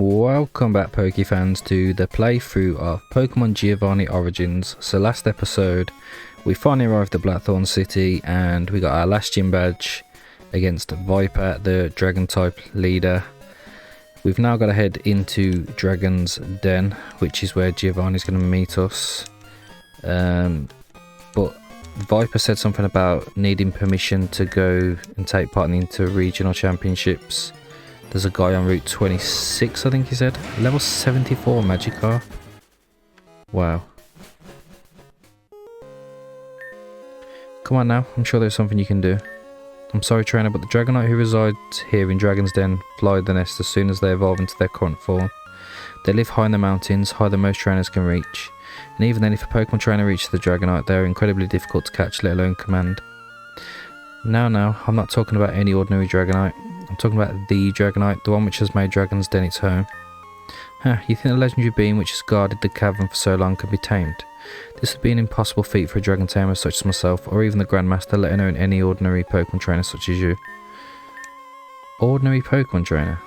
Welcome back, Poke fans, to the playthrough of Pokemon Giovanni Origins. So last episode we finally arrived at Blackthorn City and we got our last gym badge against Viper, the dragon type leader. We've now got to head into Dragon's Den, which is where Giovanni's going to meet us. But Viper said something about needing permission to go and take part in the inter-regional championships. There's a guy on Route 26, I think he said. Level 74 Magikarp. Wow. Come on now, I'm sure there's something you can do. I'm sorry, trainer, but the Dragonite who resides here in Dragon's Den fly the nest as soon as they evolve into their current form. They live high in the mountains, higher than most trainers can reach. And even then, if a Pokemon trainer reaches the Dragonite, they are incredibly difficult to catch, let alone command. Now, I'm not talking about any ordinary Dragonite. I'm talking about the Dragonite, the one which has made Dragon's Den its home. You think the legendary being which has guarded the cavern for so long can be tamed? This would be an impossible feat for a dragon tamer such as myself, or even the Grandmaster, let alone any ordinary Pokemon trainer such as you. Ordinary Pokemon trainer?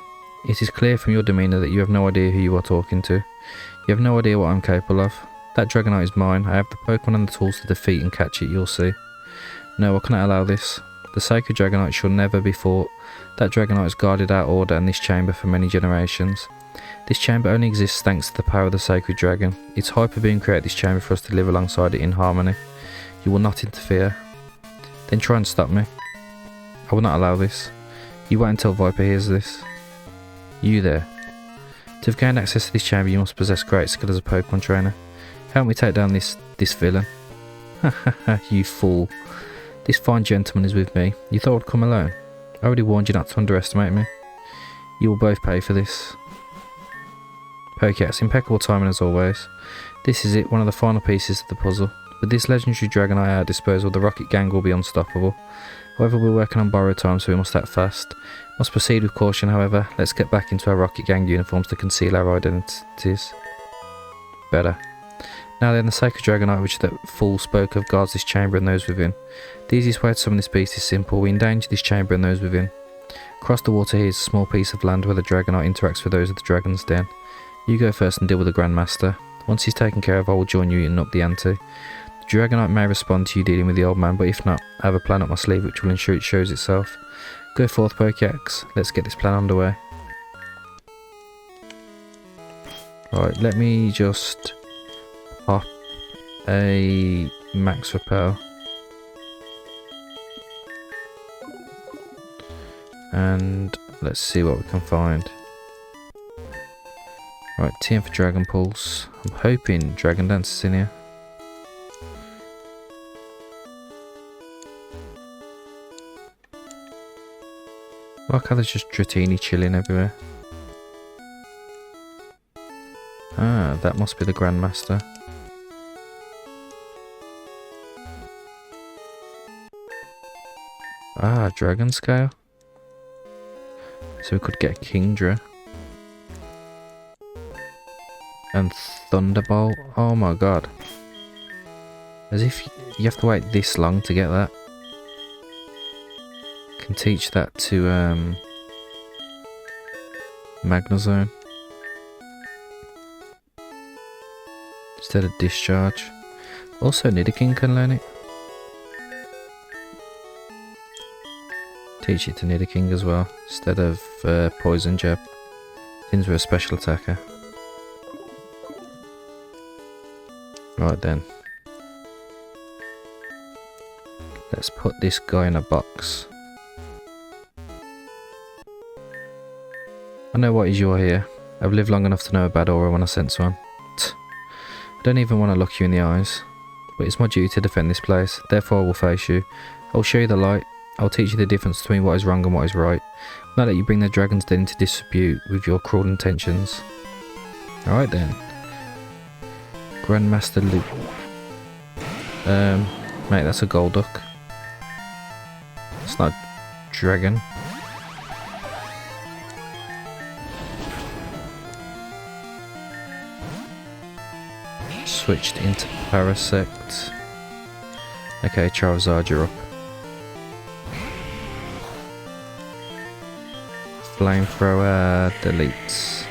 It is clear from your demeanour that you have no idea who you are talking to. You have no idea what I'm capable of. That Dragonite is mine. I have the Pokemon and the tools to defeat and catch it, you'll see. No, I cannot allow this. The sacred Dragonite shall never be fought. That Dragonite has guarded our order and this chamber for many generations. This chamber only exists thanks to the power of the sacred dragon. Its hyper being created this chamber for us to live alongside it in harmony. You will not interfere. Then try and stop me. I will not allow this. You wait until Viper hears this. You there. To have gained access to this chamber, you must possess great skill as a Pokemon trainer. Help me take down this villain. You fool. This fine gentleman is with me. You thought I would come alone? I already warned you not to underestimate me. You will both pay for this. Pokeax, impeccable timing as always. This is it, one of the final pieces of the puzzle. With this legendary Dragonite at our disposal, the Rocket Gang will be unstoppable. However, we're working on borrowed time, so we must act fast. Must proceed with caution, however. Let's get back into our Rocket Gang uniforms to conceal our identities. Better. Now then, the sacred Dragonite which that fool spoke of guards this chamber and those within. The easiest way to summon this beast is simple. We endanger this chamber and those within. Across the water here is a small piece of land where the Dragonite interacts with those of the Dragon's Den. You go first and deal with the Grandmaster. Once he's taken care of, I will join you and up the ante. The Dragonite may respond to you dealing with the old man, but if not, I have a plan up my sleeve which will ensure it shows itself. Go forth, Pokeax. Let's get this plan underway. Right, let me just pop a max repel. And let's see what we can find. Right, TM for Dragon Pulse. I'm hoping Dragon Dance is in here. Like how there's just Dratini chilling everywhere. Ah, that must be the Grandmaster. Ah, Dragon Scale. So we could get a Kingdra. And Thunderbolt. Oh my god. As if you have to wait this long to get that. Can teach that to Magnezone instead of Discharge. Also Nidoking can learn it. Teach it to Nidoking as well instead of Poison Jab. Since we're a special attacker. Right then. Let's put this guy in a box. I know what is you're here. I've lived long enough to know a bad aura when I sense one. I don't even want to look you in the eyes. But it's my duty to defend this place. Therefore I will face you. I will show you the light. I will teach you the difference between what is wrong and what is right. Not let you bring the Dragon's Den into dispute with your cruel intentions. Alright then. Grandmaster Luke. Mate, that's a Golduck. It's not Dragon. Switched into Parasect. Okay, Charizard, you're up. Flamethrower deletes.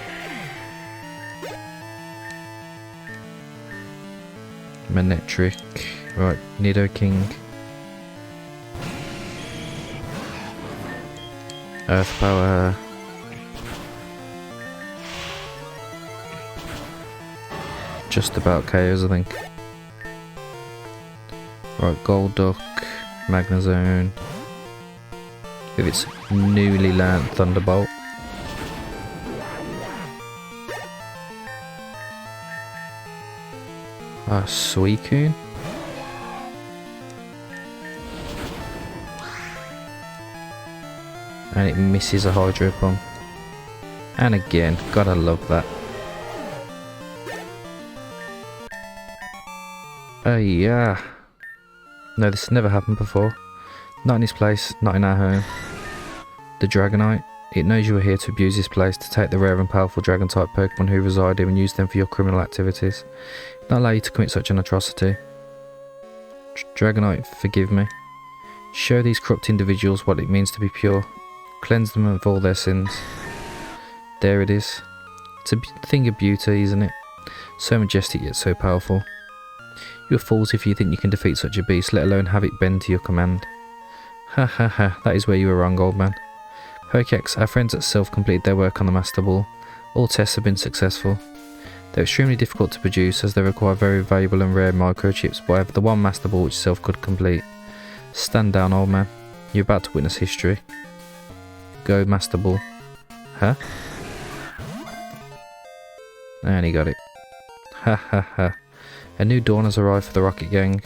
Manectric. Right, Nidoking. Earth Power. Just about KOs, I think. Right, Golduck, Magnezone. If it's newly learnt Thunderbolt. Suicune. And it misses a Hydro Pump. And again, gotta love that. Yeah. No, this has never happened before. Not in this place, not in our home. The Dragonite. It knows you are here to abuse this place, to take the rare and powerful Dragon-type Pokemon who reside here and use them for your criminal activities. It not allow you to commit such an atrocity. Dragonite, forgive me. Show these corrupt individuals what it means to be pure. Cleanse them of all their sins. There it is. It's a thing of beauty, isn't it? So majestic yet so powerful. You are fools if you think you can defeat such a beast, let alone have it bend to your command. Ha ha ha, that is where you were wrong, old man. Pokex, our friends at Self completed their work on the Master Ball. All tests have been successful. They're extremely difficult to produce as they require very valuable and rare microchips, but I have the one Master Ball which Self could complete. Stand down, old man. You're about to witness history. Go, Master Ball. Huh? And he got it. Ha ha ha. A new dawn has arrived for the Rocket Gang.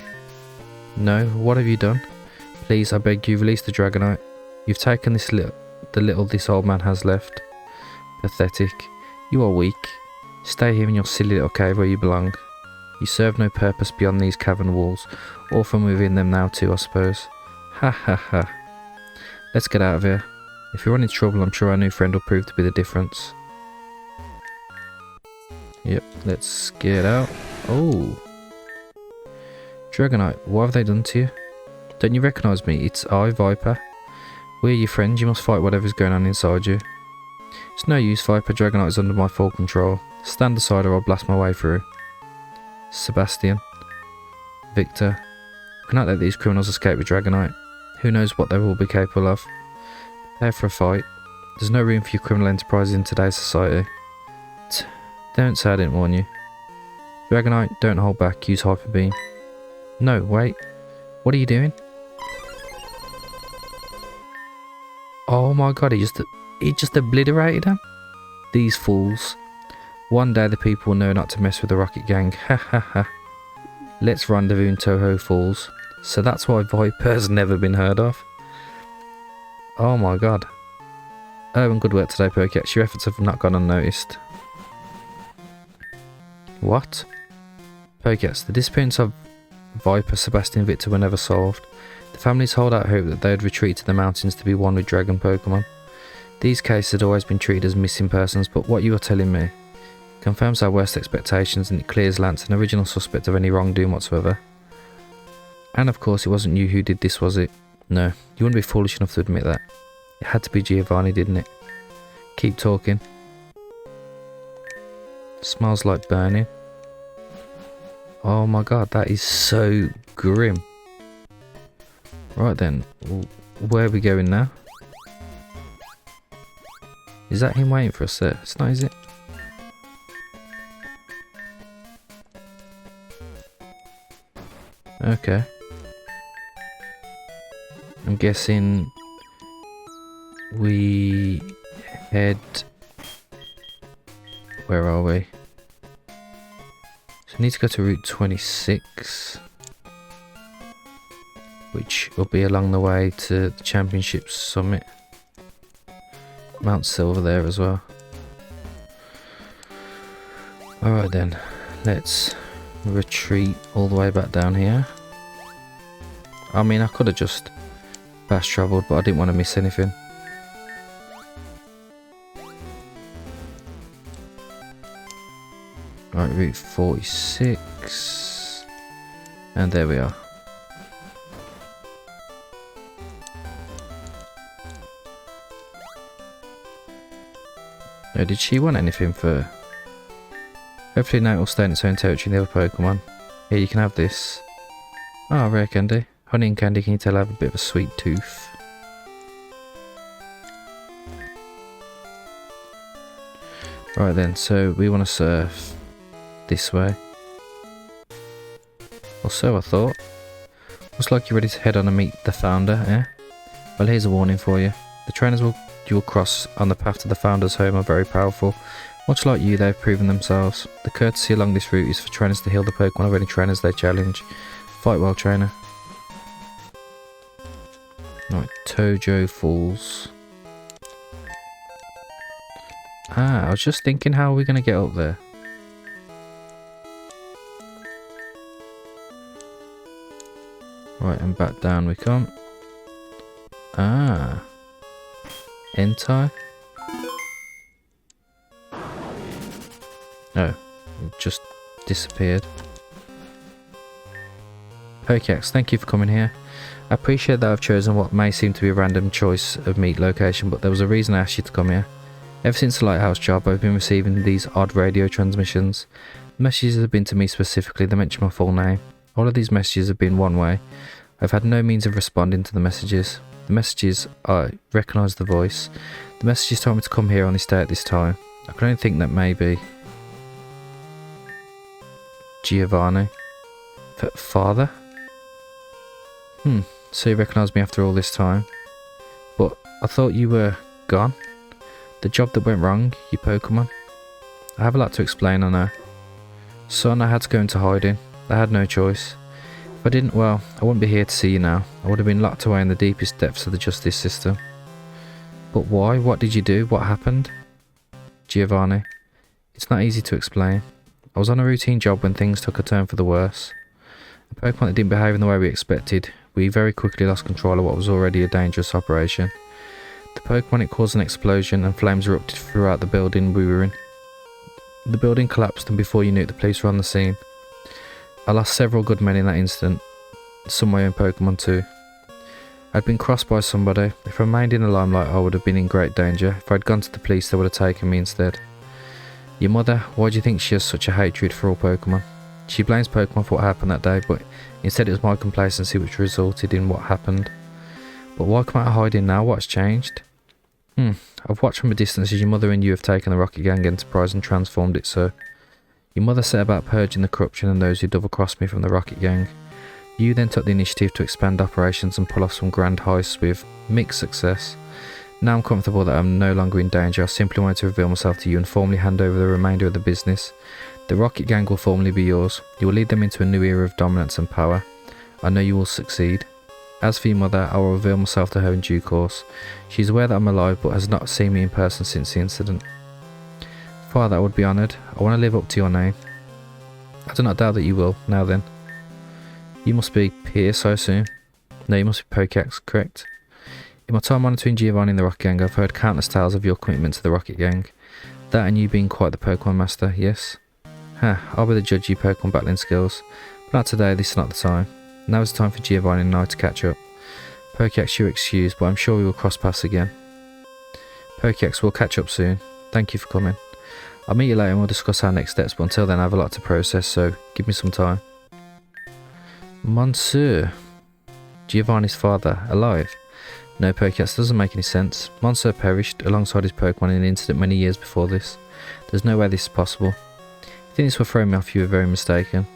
No, what have you done? Please, I beg you, release the Dragonite. You've taken the little this old man has left. Pathetic. You are weak. Stay here in your silly little cave where you belong. You serve no purpose beyond these cavern walls, or from within them now too, I suppose. Ha ha ha. Let's get out of here. If you're in trouble, I'm sure our new friend will prove to be the difference. Yep, let's get out. Oh. Dragonite, what have they done to you? Don't you recognise me? It's I, Viper. We're your friends, you must fight whatever's going on inside you. It's no use, Viper. Dragonite is under my full control. Stand aside or I'll blast my way through. Sebastian. Victor. We cannot let these criminals escape with Dragonite. Who knows what they will be capable of. Prepare for a fight. There's no room for your criminal enterprises in today's society. Don't say I didn't warn you. Dragonite, don't hold back. Use Hyper Beam. No, wait. What are you doing? Oh my god, he just obliterated him. These fools. One day the people will know not to mess with the Rocket Gang. Ha ha ha. Let's rendezvous in Toho Falls. So that's why Viper's never been heard of. Oh my god. Oh, and good work today, Pokex. Your efforts have not gone unnoticed. What? Pokex, the disappearance of Viper, Sebastian and Victor were never solved. The families hold out hope that they would retreat to the mountains to be one with Dragon Pokemon. These cases had always been treated as missing persons, but what you are telling me confirms our worst expectations and it clears Lance, an original suspect, of any wrongdoing whatsoever. And of course it wasn't you who did this, was it? No, you wouldn't be foolish enough to admit that. It had to be Giovanni, didn't it? Keep talking. Smells like burning. Oh my god, that is so grim. Right then, where are we going now? Is that him waiting for us there? It's not, is it? Okay. I'm guessing we head... Where are we? So I need to go to Route 26. Which will be along the way to the Championship Summit. Mount Silver there as well. Alright then, let's retreat all the way back down here. I mean, I could have just fast travelled, but I didn't want to miss anything. Right, Route 46. And there we are. Oh, did she want anything for... Hopefully now it will stay in its own territory in the other Pokemon. Here, you can have this. Ah, rare candy. Honey and candy, can you tell I have a bit of a sweet tooth? Right then, so we want to surf this way. Or so I thought. Looks like you're ready to head on and meet the founder, eh? Well, here's a warning for you. The trainers you will cross on the path to the founder's home are very powerful. Much like you, they've proven themselves. The courtesy along this route is for trainers to heal the Pokemon of any trainers they challenge. Fight well, trainer. Right, Tojo Falls. Ah, I was just thinking, how are we going to get up there? Right, and back down we come. Ah. Entei? No, it just disappeared. Pokeax, thank you for coming here. I appreciate that I've chosen what may seem to be a random choice of meet location, but there was a reason I asked you to come here. Ever since the lighthouse job, I've been receiving these odd radio transmissions. The messages have been to me specifically, they mention my full name. All of these messages have been one way. I've had no means of responding to the messages. The messages, I recognise the voice. The messages told me to come here on this day at this time. I can only think that maybe Giovanni. Father? So you recognise me after all this time. But I thought you were gone. The job that went wrong, your Pokemon. I have a lot to explain, I know. Son, I had to go into hiding. I had no choice. If I didn't, well, I wouldn't be here to see you now. I would have been locked away in the deepest depths of the justice system. But why? What did you do? What happened? Giovanni. It's not easy to explain. I was on a routine job when things took a turn for the worse. A Pokemon that didn't behave in the way we expected. We very quickly lost control of what was already a dangerous operation. The Pokemon, it caused an explosion and flames erupted throughout the building we were in. The building collapsed, and before you knew it, the police were on the scene. I lost several good men in that incident. Some my own Pokemon too. I'd been crossed by somebody. If I remained in the limelight, I would have been in great danger. If I'd gone to the police, they would have taken me instead. Your mother, why do you think she has such a hatred for all Pokemon? She blames Pokemon for what happened that day, but instead it was my complacency which resulted in what happened. But why come out of hiding now? What's changed? I've watched from a distance as your mother and you have taken the Rocket Gang Enterprise and transformed it so. Your mother set about purging the corruption and those who double-crossed me from the Rocket Gang. You then took the initiative to expand operations and pull off some grand heists with mixed success. Now I'm comfortable that I'm no longer in danger. I simply wanted to reveal myself to you and formally hand over the remainder of the business. The Rocket Gang will formally be yours. You will lead them into a new era of dominance and power. I know you will succeed. As for your mother, I will reveal myself to her in due course. She is aware that I'm alive but has not seen me in person since the incident. Father, I would be honoured. I want to live up to your name. I do not doubt that you will. Now then. You must be Pierce, I assume. No, you must be Pokeax, correct? In my time monitoring Giovanni and the Rocket Gang, I've heard countless tales of your commitment to the Rocket Gang. That and you being quite the Pokemon master, yes? I'll be the judge of your Pokemon battling skills. But not today, this is not the time. Now is the time for Giovanni and I to catch up. Pokeax, you're excused, but I'm sure we will cross paths again. Pokeax, we'll catch up soon. Thank you for coming. I'll meet you later and we'll discuss our next steps, but until then I have a lot to process, so give me some time. Monsieur. Giovanni's father, alive? No, Pokeax, doesn't make any sense. Monsieur perished alongside his Pokemon in an incident many years before this. There's no way this is possible. If you think this will throw me off, you are very mistaken.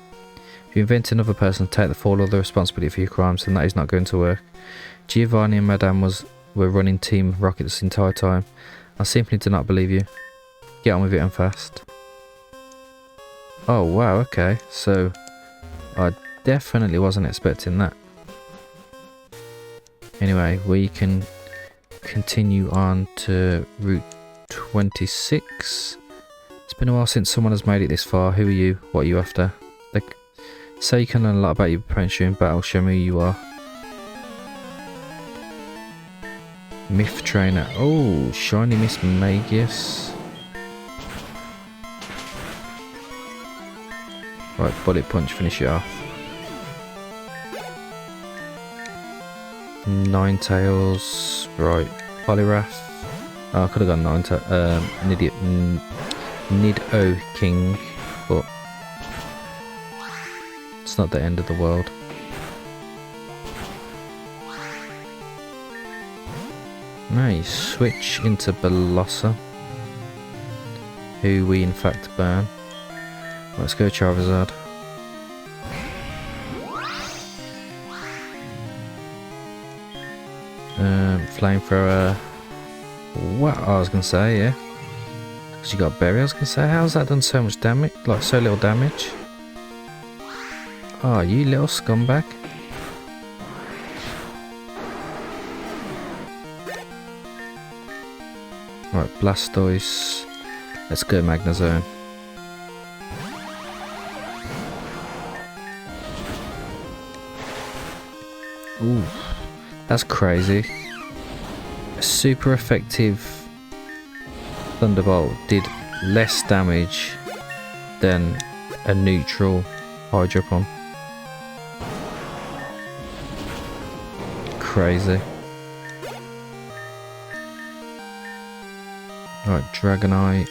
If you invent another person to take the fall or the responsibility for your crimes, then that is not going to work. Giovanni and Madame were running Team Rocket this entire time. I simply do not believe you. Get on with it and fast. Oh wow, okay, so I definitely wasn't expecting that. Anyway, we can continue on to Route 26. It's been a while since someone has made it this far. Who are you? What are you after? Like, say you can learn a lot about your opponents during battle. Show me who you are. Myth Trainer. Oh, shiny Miss Magius. Right, Bullet Punch, finish it off. Ninetales. Right, Poliwrath. Oh, I could have gone Nido King, but It's not the end of the world. Nice. Switch into Ballossa, who we in fact burn. Let's go Charizard. Flamethrower. What I was gonna say, yeah. Because you got Berry, I was gonna say, how's that done so much damage? Like, so little damage? Oh, you little scumbag. Right, Blastoise. Let's go Magnezone. Ooh, that's crazy. A super effective Thunderbolt did less damage than a neutral Hydropon. Crazy. Right, Dragonite.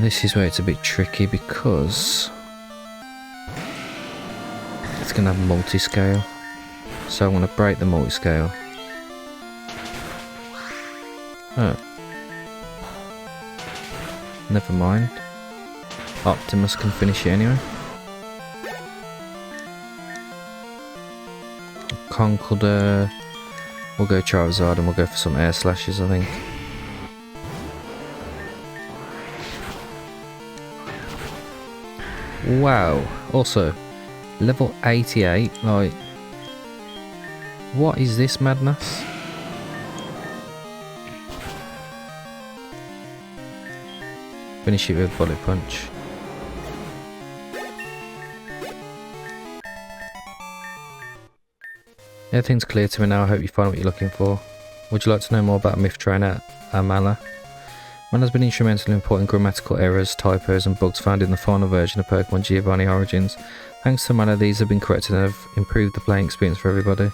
This is where it's a bit tricky because it's going to have multi-scale. So I'm going to break the multi-scale. Oh. Never mind. Optimus can finish it anyway. Conkeldurr. We'll go Charizard and we'll go for some air slashes, I think. Wow. Also, level 88. Like, what is this madness? Finish it with Bullet Punch. Everything's clear to me now. I hope you find what you're looking for. Would you like to know more about Myth Trainer Amala? Man has been instrumental in reporting grammatical errors, typos and bugs found in the final version of Pokemon Giovanni Origins. Thanks to Amala, these have been corrected and have improved the playing experience for everybody.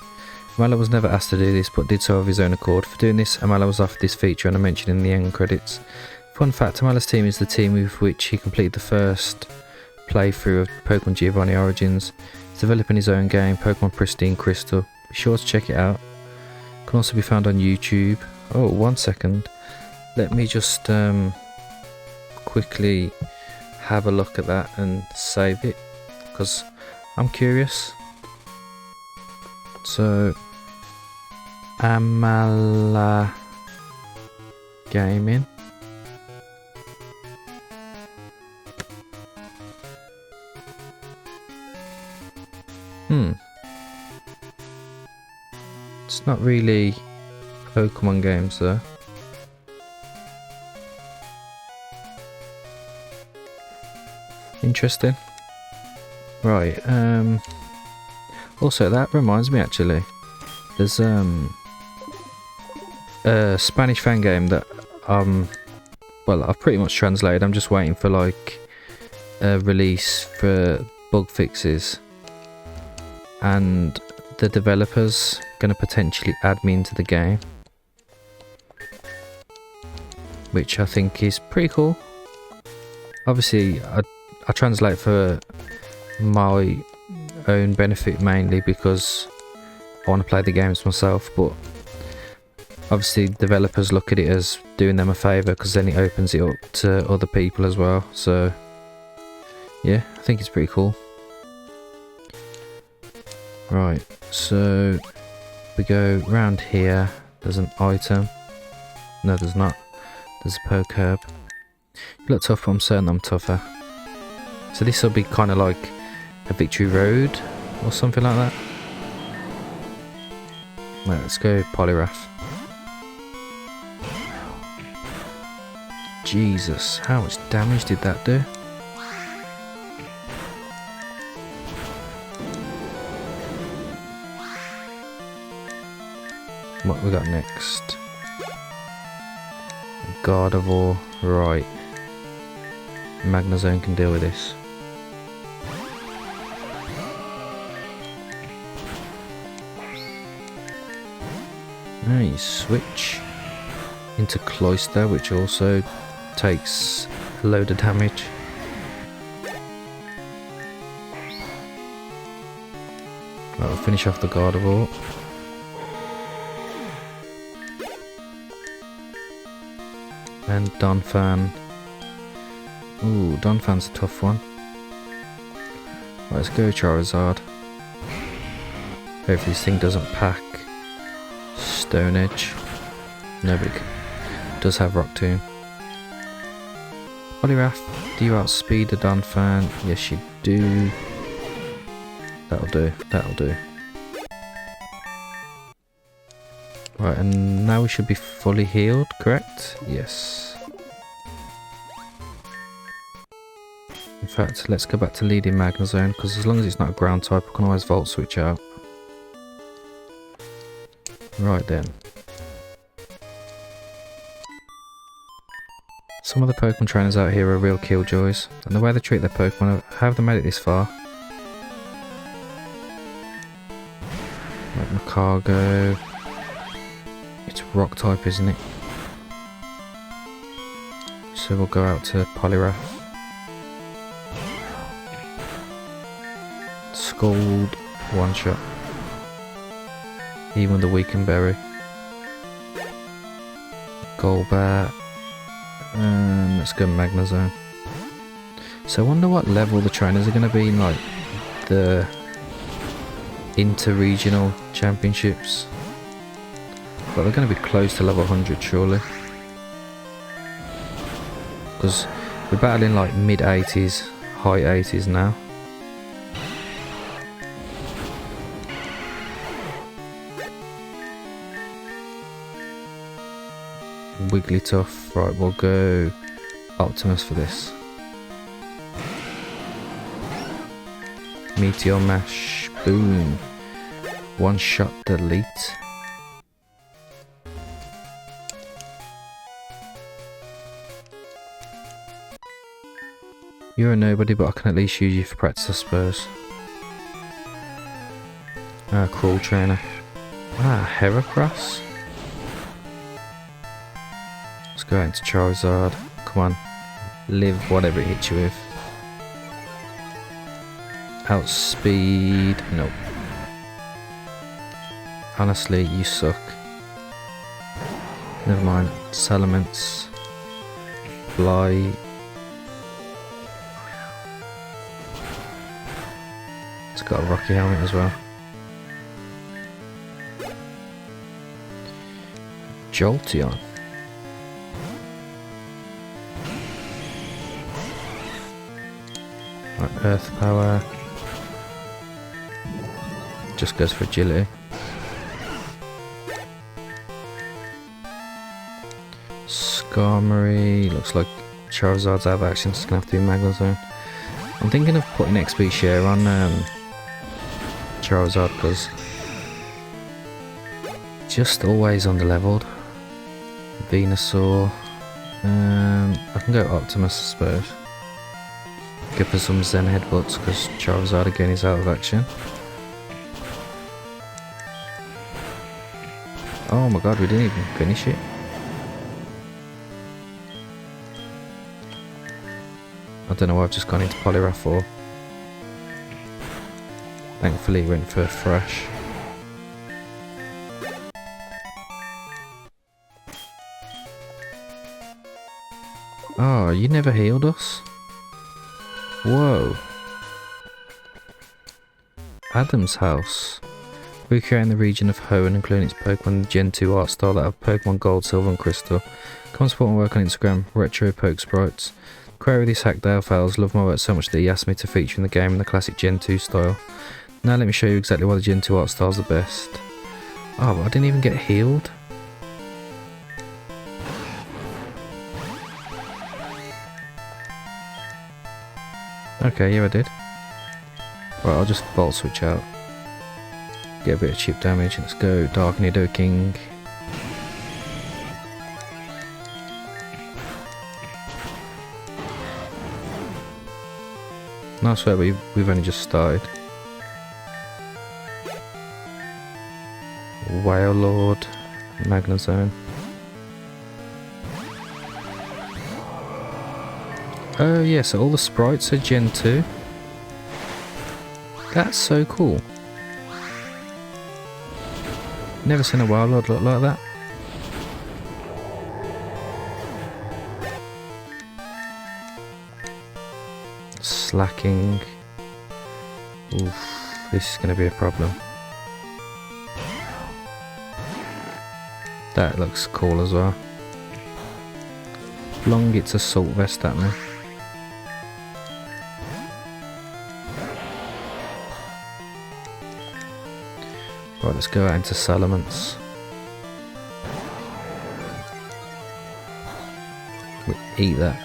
Amala was never asked to do this, but did so of his own accord. For doing this, Amala was offered this feature and I mentioned in the end credits. Fun fact, Amala's team is the team with which he completed the first playthrough of Pokemon Giovanni Origins. He's developing his own game, Pokemon Pristine Crystal. Be sure to check it out. Can also be found on YouTube. Oh, 1 second. Let me just quickly have a look at that and save it, because I'm curious. So, Amala Gaming. It's not really Pokemon games though. Interesting. Right, also that reminds me actually, there's a Spanish fan game that well, I've pretty much translated. I'm just waiting for like a release for bug fixes, and the developer's gonna potentially add me into the game, which I think is pretty cool. Obviously I translate for my own benefit mainly because I want to play the games myself, but obviously developers look at it as doing them a favour because then it opens it up to other people as well. So yeah, I think it's pretty cool. Right, so we go round here. There's an item. No, there's not. There's a Pokeherb. You look tough, but I'm certain I'm tougher. So this will be kind of like a Victory Road or something like that. Right, let's go Poliwrath. Jesus, how much damage did that do? What we got next? Gardevoir, right. Magnezone can deal with this. Nice, switch into Cloyster, which also takes a load of damage. Right, we'll finish off the Gardevoir. And Donphan. Ooh, Donphan's a tough one. Right, let's go Charizard. Hopefully this thing doesn't pack Stone Edge. Nobody does have Rock Tomb. Poliwrath, do you outspeed the Donphan? Yes you do. That'll do, that'll do. Right, and now we should be fully healed, correct? Yes. In fact, let's go back to leading Magnezone, because as long as it's not a ground type, I can always Volt Switch out. Right then. Some of the Pokemon trainers out here are real killjoys, and the way they treat their Pokemon, how have they made it this far? Like Macargo. It's rock type, isn't it? So we'll go out to Poliwrath. Scald, one shot. Even with the Weakened Berry. Golbat. And let's go Magnezone. So I wonder what level the trainers are going to be in, like the inter-regional championships. But they're going to be close to level 100 surely. Because we're battling like mid 80s, high 80s now. Wigglytuff, right, we'll go Optimus for this. Meteor Mash, boom. One shot delete. You're a nobody, but I can at least use you for practice, I suppose. Crawl Trainer. Heracross. Let's go into Charizard. Come on. Live whatever it hits you with. Outspeed. Nope. Honestly, you suck. Never mind. Salamence. Fly. It's got a Rocky Helmet as well. Jolteon. Right, Earth Power. Just goes for agility. Skarmory. Looks like Charizard's out of action, so it's going to have to be Magnezone. I'm thinking of putting XP share on Charizard because just always under-leveled. Venusaur. I can go Optimus, I suppose. Go for some Zen Headbutts because Charizard again is out of action. Oh my god, we didn't even finish it. I don't know what I've just gone into Poliwrath for. Thankfully he went for Thrash. Oh, you never healed us? Whoa. Adam's House. Recreating the region of Hoenn, including its Pokemon Gen 2 art style that have Pokemon Gold, Silver and Crystal. Come support my work on Instagram, Retro Poke Sprites. Creator of these Hackdale files loved my work so much that he asked me to feature in the game in the classic Gen 2 style. Now let me show you exactly why the Gen 2 art style is the best. Oh, but I didn't even get healed. Okay, yeah I did. Right, I'll just Volt Switch out. Get a bit of chip damage. Let's go Dark Nidoking. No, I swear we've only just started. Wailord, Magnezone. Oh yeah, so all the sprites are Gen 2. That's so cool. Never seen a Wildlord look like that. Slacking. Oof, this is going to be a problem. That looks cool as well. Long it's assault vest at me. Right, let's go out into Salamence. Eat that.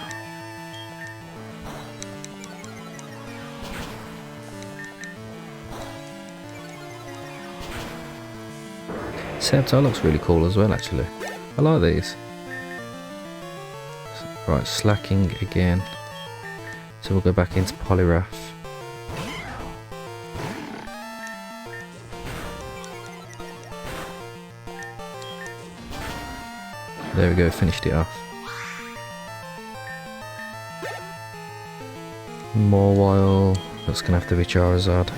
Sceptile looks really cool as well, actually. I like these. Right, slacking again. So we'll go back into Poliwrath. There we go, finished it off. Mawile, that's going to have to be Charizard.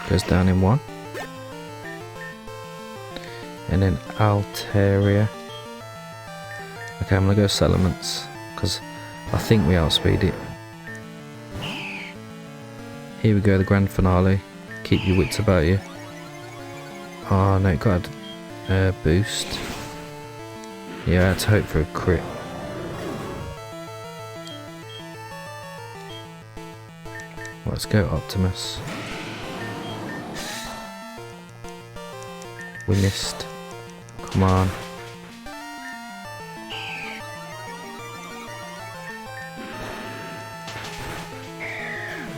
Goes down in one. And then Altaria. Okay, I'm going to go Salamence, because I think we outspeed it. Here we go, the grand finale. Keep your wits about you. Oh no, it got a boost. Yeah, I had to hope for a crit. Let's go Optimus. We missed. Come on.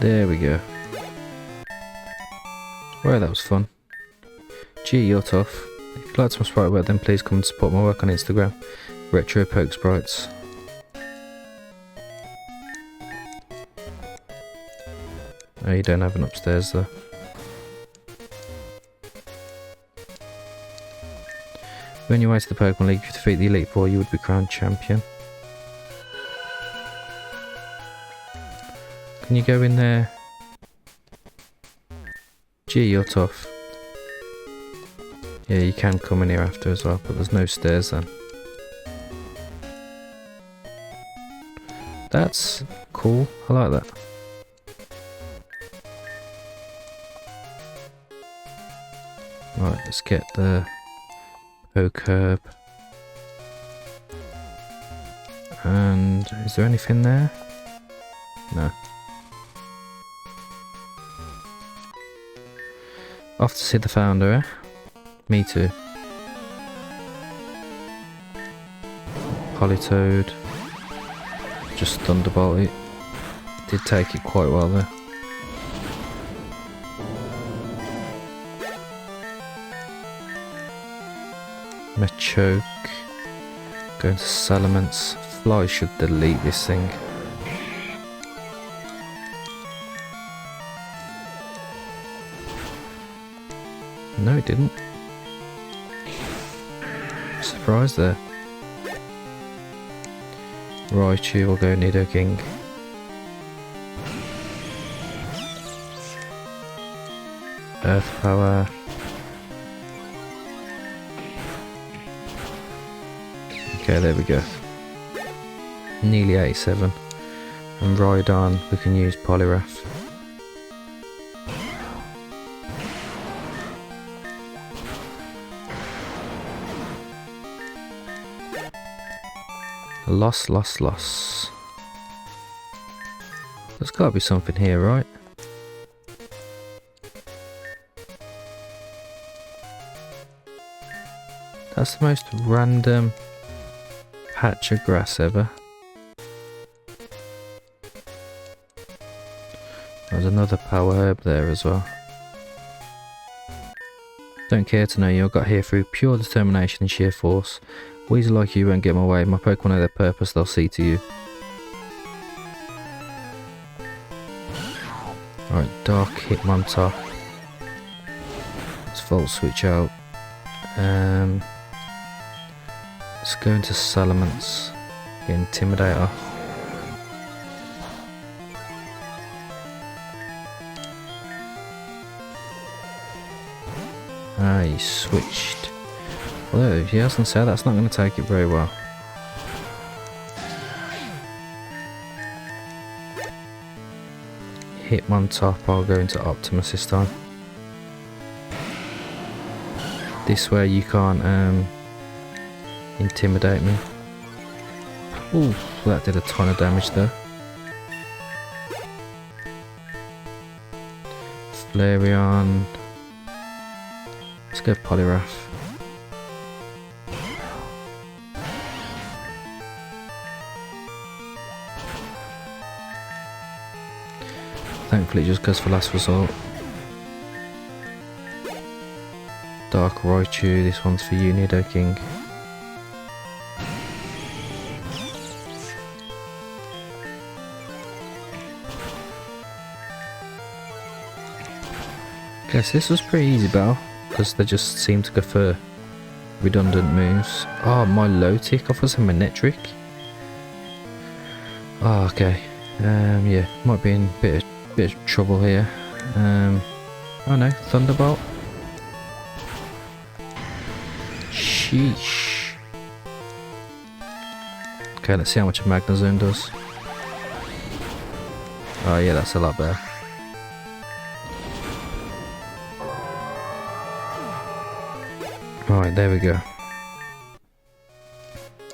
There we go. Well, that was fun. Gee, you're tough. If you'd like some sprite work, then please come and support my work on Instagram. Retro Poke Sprites. Oh, you don't have an upstairs though. When you way to the Pokemon League, if you defeat the Elite Four, you would be crowned champion. Can you go in there? Gee, you're tough. Yeah, you can come in here after as well, but there's no stairs then. That's cool, I like that. Right, let's get the Pokerb. And is there anything there? No. Off to see the founder, eh? Me too. Politoed. Just Thunderbolt it. Did take it quite well there. Machoke. Going to Salamence. Fly should delete this thing. No, it didn't. Surprise there. Raichu will go Nidoking. Earth Power. Okay, there we go. Nearly 87. And Rhydon, we can use Poliwrath. Loss. There's got to be something here, right? That's the most random patch of grass ever. There's another power herb there as well. Don't care to know you, I got here through pure determination and sheer force. Weasel like you won't get my way. My Pokemon know their purpose, they'll see to you. Alright, Dark Hitmontop. Let's Volt Switch out. Let's go into Salamence. Get Intimidator. Ah, he switched. Although, yeah, I was going to say, that's not going to take it very well. Hit one top, I'll go into Optimus this time. This way you can't intimidate me. Ooh, that did a ton of damage though. Flareon. Let's go Poliwrath. Thankfully it just goes for last resort. Dark Raichu, this one's for you, Nido King. Guess this was pretty easy battle, because they just seem to go for redundant moves. Oh, my low tick, I thought it was a Manectric. Oh, okay. Yeah, might be in a bit of trouble here. Oh no, Thunderbolt. Sheesh. Okay, let's see how much a Magnezone does. Oh yeah, that's a lot better. Right, there we go.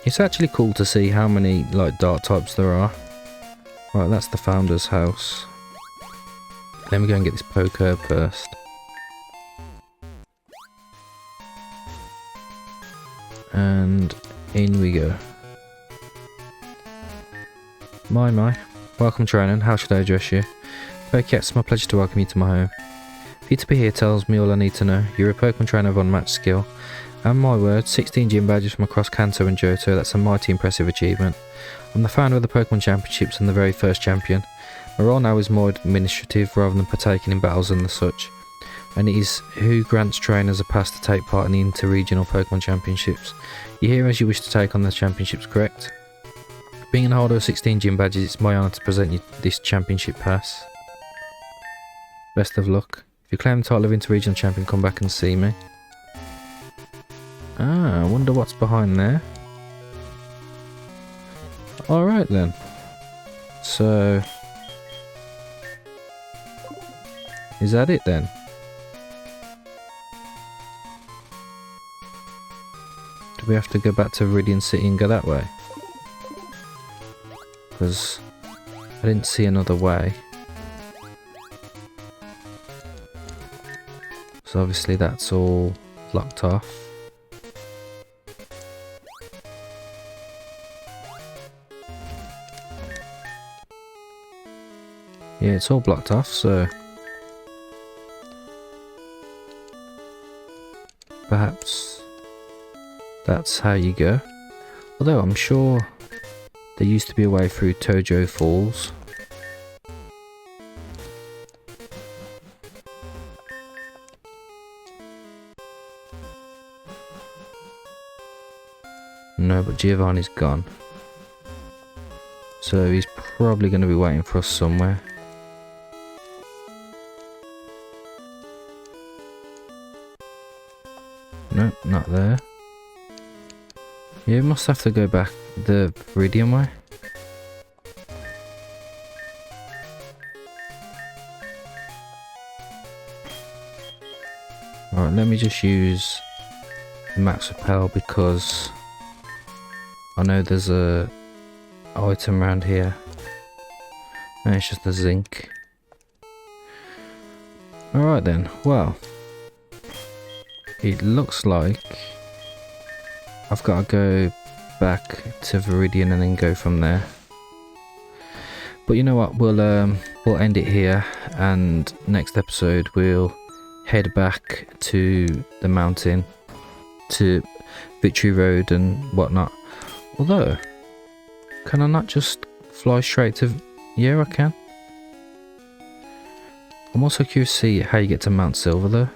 It's actually cool to see how many like dark types there are. Right, that's the founder's house. Let me go and get this Poké first. And in we go. My. Welcome training, how should I address you? Poké, it's my pleasure to welcome you to my home. For you to be here tells me all I need to know. You're a Pokemon trainer of unmatched skill. And my word, 16 gym badges from across Kanto and Johto, that's a mighty impressive achievement. I'm the founder of the Pokemon Championships and the very first champion. My role now is more administrative rather than partaking in battles and the such. And it is who grants trainers a pass to take part in the inter-regional Pokemon Championships. You're here as you wish to take on the championships, correct? Being an holder of 16 gym badges, it's my honour to present you this championship pass. Best of luck. If you claim the title of inter-regional champion, come back and see me. Ah, I wonder what's behind there. Alright then. So... is that it then? Do we have to go back to Viridian City and go that way? Because I didn't see another way. So obviously that's all locked off. Yeah, it's all blocked off, so perhaps that's how you go. Although I'm sure there used to be a way through Tojo Falls. No, but Giovanni's gone. So he's probably going to be waiting for us somewhere. Nope, not there. Yeah, we must have to go back the Viridian way. Alright, let me just use Max Repel because I know there's a item around here. No, it's just a zinc. Alright then, well. It looks like I've got to go back to Viridian and then go from there. But you know what, we'll end it here, and next episode we'll head back to the mountain, to Victory Road and whatnot. Although, can I not just fly straight to... yeah, I can. I'm also curious to see how you get to Mount Silver though.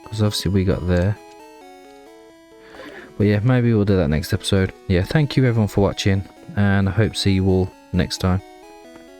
Because obviously we got there. But yeah, maybe we'll do that next episode. Yeah, thank you everyone for watching, and I hope to see you all next time.